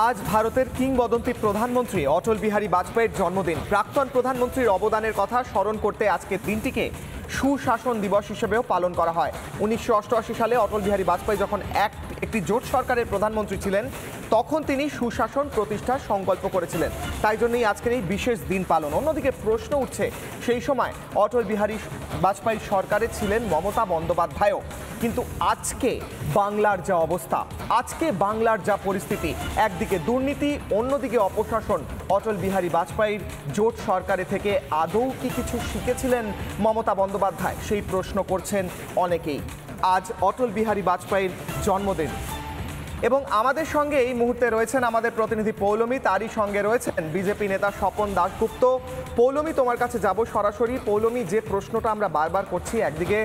আজ ভারতের কিংবদন্তি প্রধানমন্ত্রী অটল বিহারী বাজপেয়ীর জন্মদিন। প্রাক্তন প্রধানমন্ত্রীর অবদানের কথা স্মরণ করতে আজকের দিনটিকে সুশাসন দিবস হিসেবেও পালন করা হয়। 1988 সালে অটল বিহারী বাজপেয়ী যখন একটি জোট সরকারের প্রধানমন্ত্রী ছিলেন, তখন তিনি সুশাসন প্রতিষ্ঠার সংকল্প করেছিলেন। তাই জন্যই আজকের এই বিশেষ দিন পালন। অন্যদিকে প্রশ্ন উঠছে, সেই সময় অটল বিহারী বাজপেয়ী সরকারে ছিলেন মমতা বন্দ্যোপাধ্যায়ও। কিন্তু আজকে বাংলার যা অবস্থা, আজকে বাংলার যা পরিস্থিতি, একদিকে দুর্নীতি, অন্যদিকে অপশাসন, অটল বিহারী বাজপেয়ীর জোট সরকারে থেকে আদৌ কি কিছু শিখেছিলেন মমতা বন্দ্যোপাধ্যায়? সেই প্রশ্ন করছেন অনেকেই। আজ অটল বিহারী বাজপেয়ীর জন্মদিন এবং আমাদের সঙ্গে এই মুহূর্তে রয়েছেন আমাদের প্রতিনিধি পৌলমী, তারই সঙ্গে রয়েছেন বিজেপি নেতা স্বপন দাশগুপ্ত। পৌলমী, তোমার কাছে যাব সরাসরি। পৌলমী, যে প্রশ্নটা আমরা বারবার করছি, একদিকে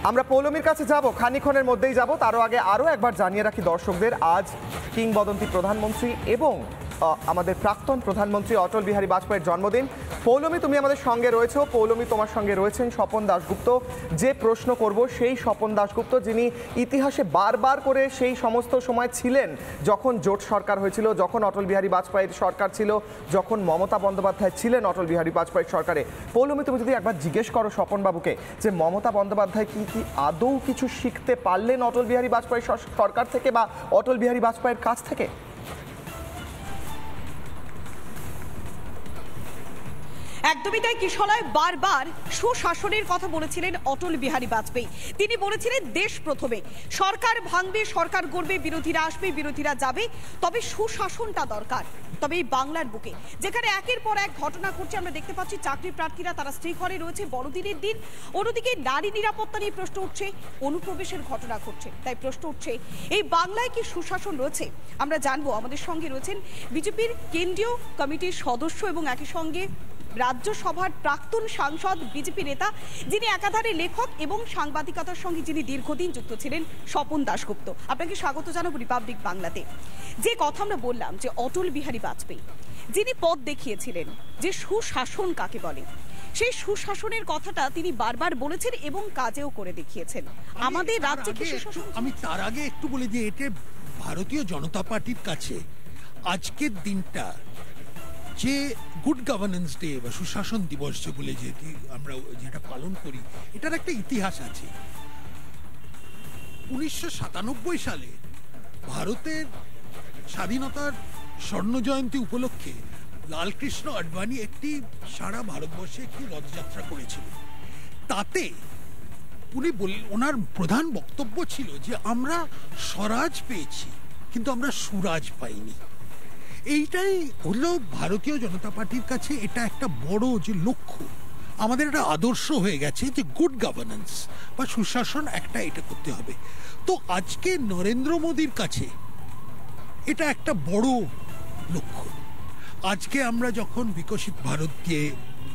আমরা পৌলমীর কাছে যাব, খানিক্ষণের মধ্যেই যাব, তারও আগে আরও একবার জানিয়ে রাখি দর্শকদের, আজ কিংবদন্তি প্রধানমন্ত্রী এবং আমাদের প্রাক্তন প্রধানমন্ত্রী অটল বিহারী বাজপেয়ীর জন্মদিন। পৌলমী, তুমি আমাদের সঙ্গে রয়েছো। পৌলমী, তোমার সঙ্গে রয়েছেন স্বপন দাশগুপ্ত। যে প্রশ্ন করব সেই স্বপন দাশগুপ্ত, যিনি ইতিহাসে বারবার করে সেই সমস্ত সময় ছিলেন যখন জোট সরকার হয়েছিল, যখন অটল বিহারী বাজপেয়ীর সরকার ছিল, যখন মমতা বন্দ্যোপাধ্যায় ছিলেন অটল বিহারী বাজপেয়ীর সরকারে। পৌলমী, তুমি যদি একবার জিজ্ঞেস করো স্বপনবাবুকে যে মমতা বন্দ্যোপাধ্যায় কি আদৌ কিছু শিখতে পারলেন অটল বিহারী বাজপেয়ী সরকার থেকে বা অটল বিহারী বাজপেয়ীর কাছ থেকে? একদমই তাই কিশলয়, বারবার সুশাসনের কথা বলেছিলেন অটল বিহারী বাজপেয়ী। তিনি বলেছিলেন দেশ প্রথমে, সরকার ভাঙবে, সরকার গড়বে, বিরোধীরা আসবে, বিরোধীরা যাবে, তবে সুশাসনটা দরকার। তবে এই বাংলার বুকে যেখানে একের পর এক ঘটনা ঘটছে, আমরা দেখতে পাচ্ছি চাকরি প্রার্থীরা তারা স্ট্রাইক করে রয়েছে, বড়দিনের দিন। অন্যদিকে নারী নিরাপত্তা নিয়ে প্রশ্ন উঠছে, অনুপ্রবেশের ঘটনা ঘটছে। তাই প্রশ্ন উঠছে, এই বাংলায় কি সুশাসন রয়েছে? আমরা জানবো, আমাদের সঙ্গে রয়েছেন বিজেপির কেন্দ্রীয় কমিটির সদস্য এবং একই সঙ্গে রাজ্যসভার প্রাক্তন সাংসদ, বিজেপি নেতা, যিনি একাধারে লেখক এবং সাংবাদিকতার সঙ্গে যিনি দীর্ঘদিন যুক্ত ছিলেন, স্বপন দাশগুপ্ত। আপনাকে স্বাগত জানাবো রিপাবলিক বাংলাতে। যে কথা আমরা বললাম যে অটল বিহারী বাজপেয়ী যিনি পথ দেখিয়েছিলেন যে সুশাসন কাকে বলে, সেই সুশাসনের কথাটা তিনি বারবার বলেছেন এবং কাজেও করে দেখিয়েছেন। আমাদের রাজ্যে কি সুশাসন? আমি তার আগে একটু বলি যে এটা ভারতীয় জনতা পার্টির কাছে আজকের দিনটা যে গুড গভর্নেন্স ডে বা সুশাসন দিবস যে বলে যেটি আমরা যেটা পালন করি, এটার একটা ইতিহাস আছে। 1997 সালে ভারতের স্বাধীনতার স্বর্ণ জয়ন্তী উপলক্ষে লালকৃষ্ণ আডবাণী একটি সারা ভারতবর্ষে একটি রথযাত্রা করেছিল। তাতে উনি ওনার প্রধান বক্তব্য ছিল যে আমরা স্বরাজ পেয়েছি কিন্তু আমরা সুরাজ পাইনি। এইটাই হলো ভারতীয় জনতা পার্টির কাছে এটা একটা বড় যে লক্ষ্য, আমাদের একটা আদর্শ হয়ে গেছে যে গুড গভর্নেন্স বা সুশাসন একটা এটা করতে হবে। তো আজকে নরেন্দ্র মোদীর কাছে এটা একটা বড় লক্ষ্য। আজকে আমরা যখন বিকশিত ভারত দিয়ে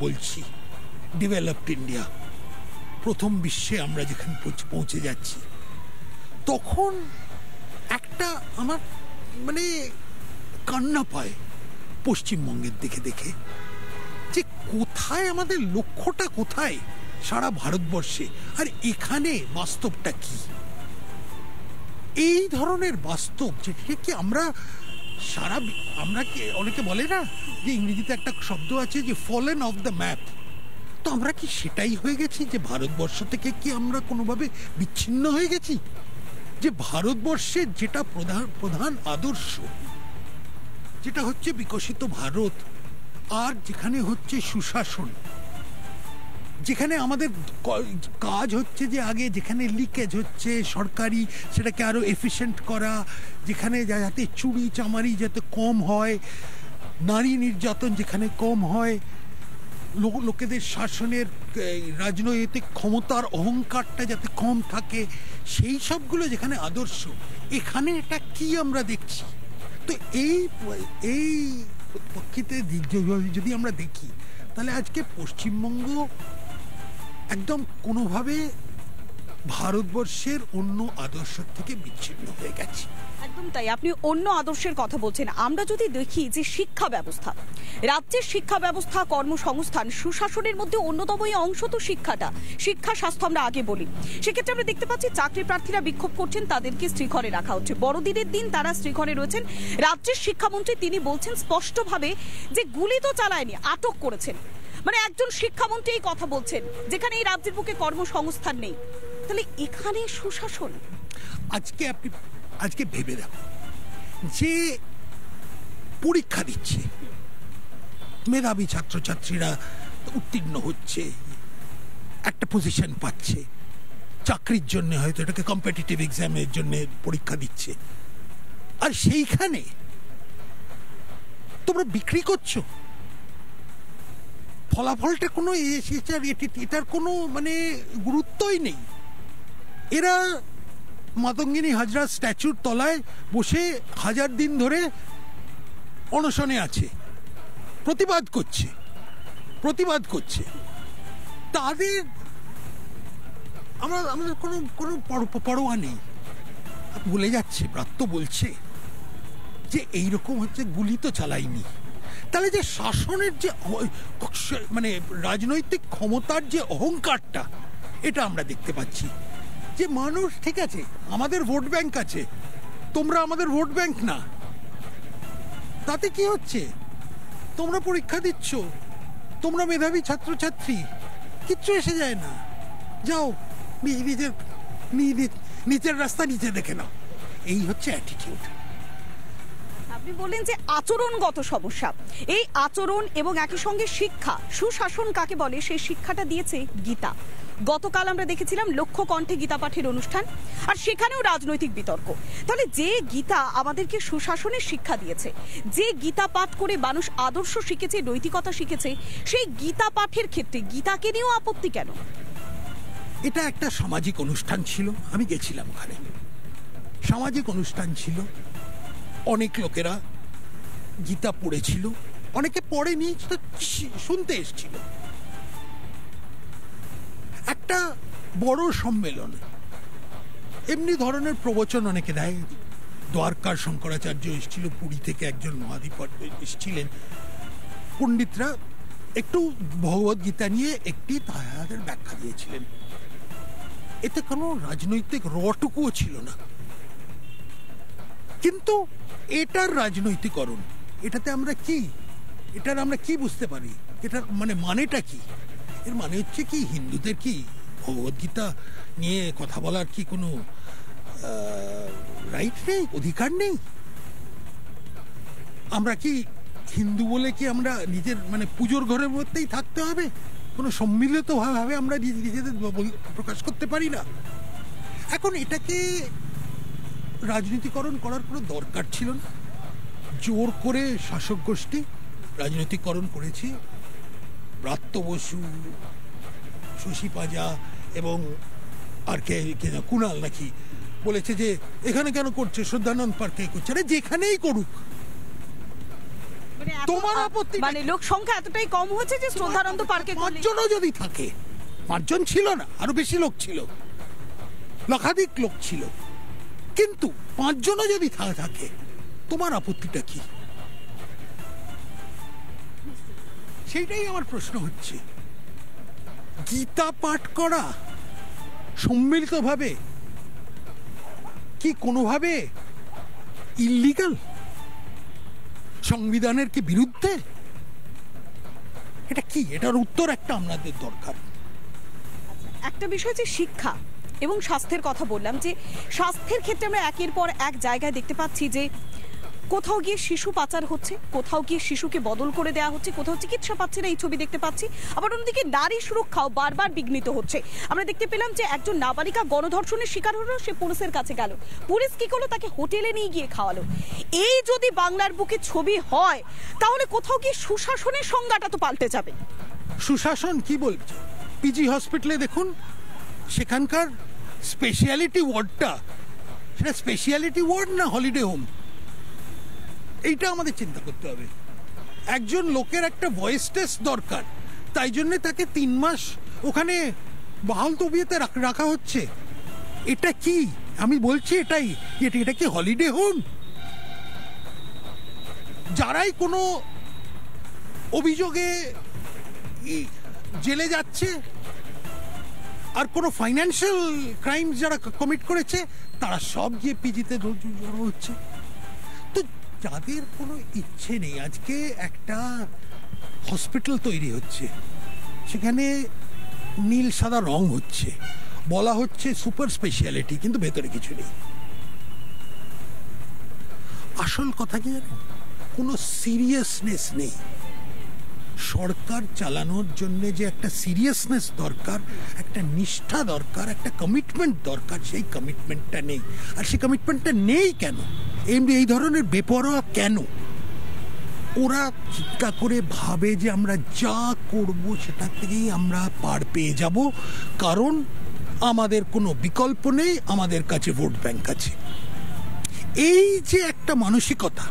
বলছি, ডেভেলপড ইন্ডিয়া, প্রথম বিশ্বে আমরা যেখানে পৌঁছে যাচ্ছি, তখন একটা আমার কান্না পায় পশ্চিমবঙ্গের দেখে দেখে যে কোথায় আমাদের লক্ষ্যটা, কোথায় সারা ভারতবর্ষে, আর এখানে বাস্তবটা কি। এই ধরনের বাস্তব যেটা কি আমরা অনেকে বলে না যে ইংরেজিতে একটা শব্দ আছে যে ফলেন অফ দ্য ম্যাপ, তো আমরা কি সেটাই হয়ে গেছি যে ভারতবর্ষ থেকে কি আমরা কোনোভাবে বিচ্ছিন্ন হয়ে গেছি? যে ভারতবর্ষের যেটা প্রধান আদর্শ, যেটা হচ্ছে বিকশিত ভারত, আর যেখানে হচ্ছে সুশাসন, যেখানে আমাদের কাজ হচ্ছে যে আগে যেখানে লিকেজ হচ্ছে সরকারি, সেটাকে আরো এফিশিয়েন্ট করা, যেখানে যাতে চুরি চামারি যাতে কম হয়, নারী নির্যাতন যেখানে কম হয়, লোকেদের শাসনের রাজনৈতিক ক্ষমতার অহংকারটা যাতে কম থাকে, সেই সবগুলো যেখানে আদর্শ, এখানে এটা কি আমরা দেখছি। তো এই পক্ষিতে যদি আমরা দেখি, তাহলে আজকে পশ্চিমবঙ্গ একদম কোনোভাবে ভারতবর্ষের অন্য আদর্শ থেকে বিচ্ছিন্ন হয়ে গেছে। একদম তাই, আপনি অন্য আদর্শের কথা বলছেন। আমরা যদি দেখি যে শিক্ষা ব্যবস্থা, রাজ্যের শিক্ষা ব্যবস্থা, কর্মসংস্থান, সুশাসনের মধ্যে অন্যতম এই অংশ তো শিক্ষাটা। শিক্ষা স্বাস্থ্য আমরা আগে বলি, সেক্ষেত্রে আমরা দেখতে পাচ্ছি চাকরি প্রার্থীরা বিক্ষোভ করছেন, তাদেরকে শ্রীঘরে রাখা হচ্ছে। বড়দিনের দিন তারা শ্রীঘরে রয়েছেন। রাজ্যের শিক্ষামন্ত্রী তিনি বলছেন স্পষ্টভাবে যে গুলি তো চালায়নি, আটক করেছেন। মানে একজন শিক্ষামন্ত্রী এই কথা বলছেন, যেখানে এই রাজ্যের বুকে কর্মসংস্থান নেই। তাহলে এখানে সুশাসন? আজকে ভেবে দেখো, যে পরীক্ষা দিচ্ছে, মেধাবী ছাত্রছাত্রীরা উত্তীর্ণ হচ্ছে, একটা পজিশন পাচ্ছে, চাকরির জন্য হয়তো এটাকে কম্পিটিটিভ এক্সামের জন্য পরীক্ষা দিচ্ছে, আর সেইখানে তোমরা বিক্রি করছো। ফলাফলটা কোনো এটার কোনো মানে গুরুত্বই নেই। এরা মাতঙ্গিনী হাজরা স্ট্যাচুর তলায় বসে 1000 দিন ধরে অনশনে আছে, প্রতিবাদ করছে। তাদের আমাদের কোনো পরোয়া নেই। বলে যাচ্ছে, ব্রাত্য বলছে যে এইরকম হচ্ছে, গুলি তো চালাইনি। তাহলে যে শাসনের যে মানে রাজনৈতিক ক্ষমতার যে অহংকারটা, এটা আমরা দেখতে পাচ্ছি। যে মানুষ, ঠিক আছে, আমাদের ভোট ব্যাংক আছে, তোমরা আমাদের ভোট ব্যাংক না, তাতে কি হচ্ছে? তোমরা পরীক্ষা দিচ্ছ, তোমরা মেধাবী ছাত্রছাত্রী, কিচ্ছু এসে যায় না। যাও নিজের রাস্তা নিজে দেখে নাও। এই হচ্ছে অ্যাটিটিউড। আপনি বললেন যে আচরণগত সমস্যা, এই আচরণ এবং একই সঙ্গে শিক্ষা, সুশাসন কাকে বলে সেই শিক্ষাটা দিয়েছে গীতা। গতকাল আমরা দেখেছিলাম লক্ষ্য কণ্ঠে গীতা পাঠের অনুষ্ঠান, আর সেখানেও রাজনৈতিক বিতর্ক। তাহলে যে গীতা আমাদেরকে সুশাসনের শিক্ষা দিয়েছে, যে গীতা পাঠ করে মানুষ আদর্শ শিখেছে, নৈতিকতা শিখেছে, সেই গীতা পাঠের ক্ষেত্রে গীতাকে নিয়েও আপত্তি কেন? এটা একটা সামাজিক অনুষ্ঠান ছিল, আমি গেছিলাম ওখানে। সামাজিক অনুষ্ঠান ছিল, অনেক লোকেরা গীতা পড়েছিল, অনেকে পড়েনি, শুনতে এসেছিল। একটা বড় সম্মেলন, এমনি ধরনের প্রবচন অনেকে দেয়। দ্বারকার শঙ্করাচার্য এসেছিল, পুরী থেকে একজন মহাদীপ এসেছিলেন। পণ্ডিতরা একটু ভগবদ গীতা নিয়ে একটি তাদের ব্যাখ্যা দিয়েছিলেন। এতে কোনো রাজনৈতিক রটুকুও ছিল না, কিন্তু এটার রাজনৈতিকরণ, এটাতে আমরা কি বুঝতে পারি? এটার মানেটা কি? এর মানে হচ্ছে কি, হিন্দুদের কি ভগবদ্গীতা নিয়ে কথা বলার কি কোনো রাইট নেই, অধিকার নেই? আমরা কি হিন্দু বলে কি আমরা নিজের পুজোর ঘরের মধ্যেই থাকতে হবে? কোনো সম্মিলিত ভাবে আমরা নিজেদের প্রকাশ করতে পারি না? এখন এটাকে রাজনীতিকরণ করার কোনো দরকার ছিল না। জোর করে শাসক গোষ্ঠী রাজনীতিকরণ করেছে। ব্রাত্য বসু, শশী পাজা এবং আর কে কুণাল নাকি বলেছে যে এখানে কেন করছে, শ্রদ্ধানন্দ পার্কে করছে। আরে যেখানেই করুক, তোমার আপত্তি? লোক সংখ্যা এতটাই কম হয়েছে যে শ্রদ্ধানন্দ পার্কে 5 জনও যদি থাকে, 5 জন ছিল না, আরো বেশি লোক ছিল, লক্ষাধিক লোক ছিল, কিন্তু 5 জনও যদি থাকে, তোমার আপত্তিটা কি? সেইটাই আমার প্রশ্ন হচ্ছে। গীতা পাঠ করা সম্মিলিতভাবে কি কোনোভাবে ইল্লিগাল? সংবিধানের কি বিরুদ্ধে? এটা কি? এটার উত্তর একটা আমাদের দরকার। একটা বিষয় যে শিক্ষা এবং স্বাস্থ্যের কথা বললাম, যে স্বাস্থ্যের ক্ষেত্রে আমরা একের পর এক জায়গায় দেখতে পাচ্ছি যে কোথাও গিয়ে শিশু পাচার হচ্ছে, কোথাও গিয়ে শিশুকে বদল করে দেওয়া হচ্ছে, কোথাও চিকিৎসা পাচ্ছে না, এই ছবি দেখতে পাচ্ছি। আবার অন্যদিকে নারী সুরক্ষাও বারবার বিঘ্নিত হচ্ছে। আমরা দেখতে পেলাম যে একজন নাবালিকা গণধর্ষণের শিকার হলো, সে পুলিশের কাছে গেল, পুলিশ কি করলো, তাকে হোটেলে নিয়ে গিয়ে খাওয়ালো। এই যদি বাংলার বুকে ছবি হয়, তাহলে কোথাও গিয়ে সুশাসনের সংজ্ঞাটা তো পাল্টে যাবে। সুশাসন কি বলছে? পিজি হসপিটালে দেখুন, সেখানকার স্পেশালিটি ওয়ার্ডটা, সেটা স্পেশালিটি ওয়ার্ড না হলিডে হোম, এইটা আমাদের চিন্তা করতে হবে। একজন লোকের একটা ভয়েস টেস্ট দরকার, তাই জন্য তাকে 3 মাস ওখানে বাহাল তবিয়তে রাখা হচ্ছে। এটা কি আমি বলছি এটাই, এটা কি হলিডে হোম? যারাই কোনো অভিযোগে জেলে যাচ্ছে আর কোনো ফাইন্যান্সিয়াল ক্রাইম যারা কমিট করেছে তারা সব গিয়ে পিজিতে জড়ো হচ্ছে। তো যাদের কোনো ইচ্ছে নেই, আজকে একটা হসপিটাল তৈরি হচ্ছে, সেখানে নীল সাদা রং হচ্ছে, বলা হচ্ছে সুপার স্পেশালিটি, কিন্তু ভেতরে কিছু নেই। আসল কথা কি জানেন, কোনো সিরিয়াসনেস নেই। সরকার চালানোর জন্য যে একটা সিরিয়াসনেস দরকার, একটা নিষ্ঠা দরকার, একটা কমিটমেন্ট দরকার, সেই কমিটমেন্টটা নেই। আর সেই কমিটমেন্টটা নেই কেন? এই ধরনের বেপরোয়া কেন? ওরা চিন্তা করে ভাবে যে আমরা যা করব সেটা থেকেই আমরা পার পেয়ে যাব, কারণ আমাদের কোনো বিকল্প নেই, আমাদের কাছে ভোট ব্যাংক আছে। এই যে একটা মানসিকতা,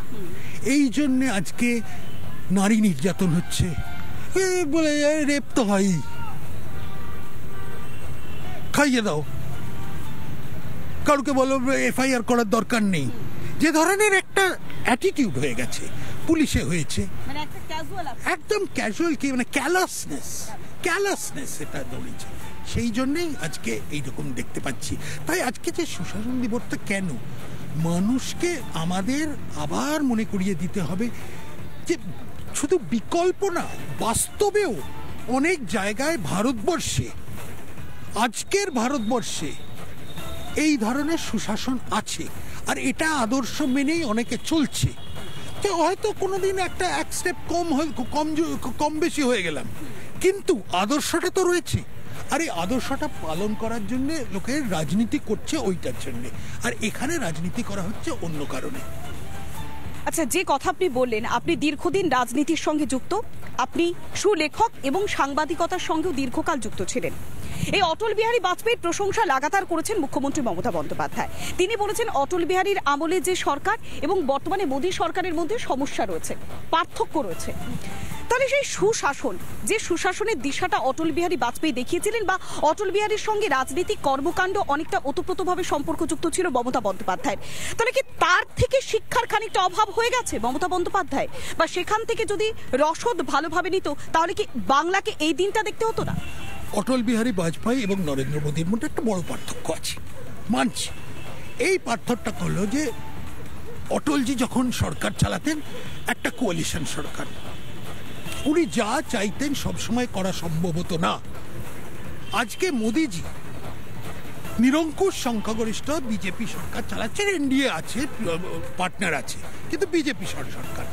এই জন্যে আজকে নারী নির্যাতন হচ্ছে, বলে রেপ তো হয়ই, খাইয়ে দাও, কাউকে বলো এফআইআর করার দরকার নেই, যে ধরনের একটা অ্যাটিটিউড হয়ে গেছে, পুলিশে হয়েছে, একদম ক্যাজুয়াল, কি মানে ক্যালাসনেস এটা দৌড়েছে। সেই জন্যেই আজকে এইরকম দেখতে পাচ্ছি। তাই আজকে যে সুশাসন দিবসটা কেন, মানুষকে আমাদের আবার মনে করিয়ে দিতে হবে যে শুধু বিকল্প না, বাস্তবেও অনেক জায়গায় ভারতবর্ষে, আজকের ভারতবর্ষে এই ধরনের সুশাসন আছে, আর এটা আদর্শ মেনেই অনেকে চলছে। যে হয়তো কোনোদিন একটা এক স্টেপ কম বেশি হয়ে গেলাম, কিন্তু আদর্শটা তো রয়েছে। আর এই আদর্শটা পালন করার জন্য লোকের রাজনীতি করছে ওইটার জন্যে, আর এখানে রাজনীতি করা হচ্ছে অন্য কারণে। আচ্ছা, যে কথা আপনি বললেন, আপনি দীর্ঘদিন রাজনীতির সঙ্গে যুক্ত, আপনি সুলেখক এবং সাংবাদিকতার সঙ্গেও দীর্ঘকাল যুক্ত ছিলেন। এই অটল বিহারী বাজপেয়ীর প্রশংসা লাগাতার করেছেন মুখ্যমন্ত্রী মমতা বন্দ্যোপাধ্যায়। তিনি বলেছেন অটল বিহারীর আমলে যে সরকার এবং বর্তমানে মোদী সরকারের মধ্যে সমস্যা রয়েছে, পার্থক্য রয়েছে। তাহলে সেই সুশাসন, যে সুশাসনের দিশাটা অটল বিহারী বাজপেয়ী দেখিয়েছিলেন, বা অটল বিহারীর সঙ্গে রাজনীতিক কর্মকাণ্ড অনেকটা ওতপ্রোতভাবে সম্পর্কযুক্ত ছিল মমতা বন্দ্যোপাধ্যায়ের, তাহলে কি তার থেকে শিক্ষার খানিকটা অভাব হয়ে গেছে মমতা বন্দ্যোপাধ্যায়? বা সেখান থেকে যদি রসদ ভালোভাবে নিত, তাহলে কি বাংলাকে এই দিনটা দেখতে হতো না? অটল বিহারী বাজপেয়ী এবং নরেন্দ্র মোদীর মধ্যে একটা বড় পার্থক্য আছে, মানছি। এই পার্থক্যটা হলো যে অটলজি যখন সরকার চালাতেন, একটা কোয়ালিশন সরকার, উনি যা চাইতেন সবসময় করা সম্ভব হতো না। আজকে মোদীজি নিরঙ্কুশ সংখ্যাগরিষ্ঠ বিজেপি সরকার চালাচ্ছেন, এনডিএ আছে, পার্টনার আছে, কিন্তু বিজেপি সরকার।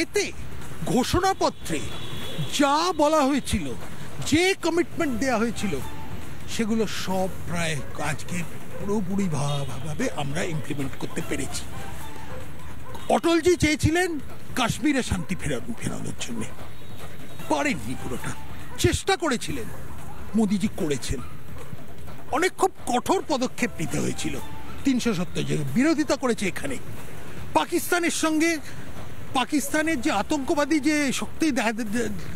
এতে ঘোষণাপত্রে যা বলা হয়েছিল, যে কমিটমেন্ট দেওয়া হয়েছিল, সেগুলো সব প্রায় আজকে পুরোপুরি ভাবে আমরা ইমপ্লিমেন্ট করতে পেরেছি। অটলজি চেয়েছিলেন কাশ্মীরে শান্তি ফেরানোর জন্য, পারেননি, পুরোটা চেষ্টা করেছিলেন, মোদিজি করেছেন। অনেক খুব কঠোর পদক্ষেপ নিতে হয়েছিল, 370 বিরোধিতা করেছে এখানে। পাকিস্তানের সঙ্গে, পাকিস্তানের যে আতঙ্কবাদী যে শক্তি,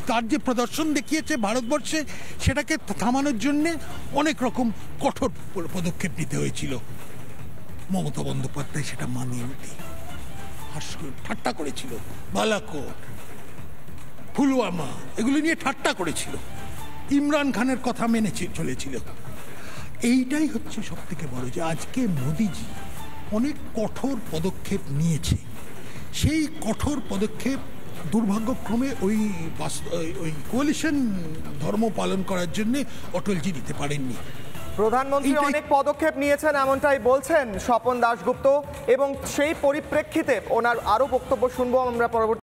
তার যে প্রদর্শন দেখিয়েছে ভারতবর্ষে, সেটাকে থামানোর জন্যে অনেক রকম কঠোর পদক্ষেপ নিতে হয়েছিল। মমতা বন্দ্যোপাধ্যায় সেটা মানেননি, ঠাট্টা করেছিল। বালাকোট, পুলওয়ামা, এগুলো নিয়ে ঠাট্টা করেছিল, ইমরান খানের কথা মেনে চলেছিল। এইটাই হচ্ছে সব থেকে বড়, যে আজকে মোদিজি অনেক কঠোর পদক্ষেপ নিয়েছে। সেই কঠোর পদক্ষেপ দুর্ভাগ্যক্রমে ওই কোয়ালিশন ধর্ম পালন করার জন্য অটলজি নিতে পারেননি। প্রধানমন্ত্রী অনেক পদক্ষেপ নিয়েছেন এমনটাই বলছেন স্বপন দাশগুপ্ত, এবং সেই পরিপ্রেক্ষিতে ওনার আরো বক্তব্য শুনবো আমরা পরবর্তী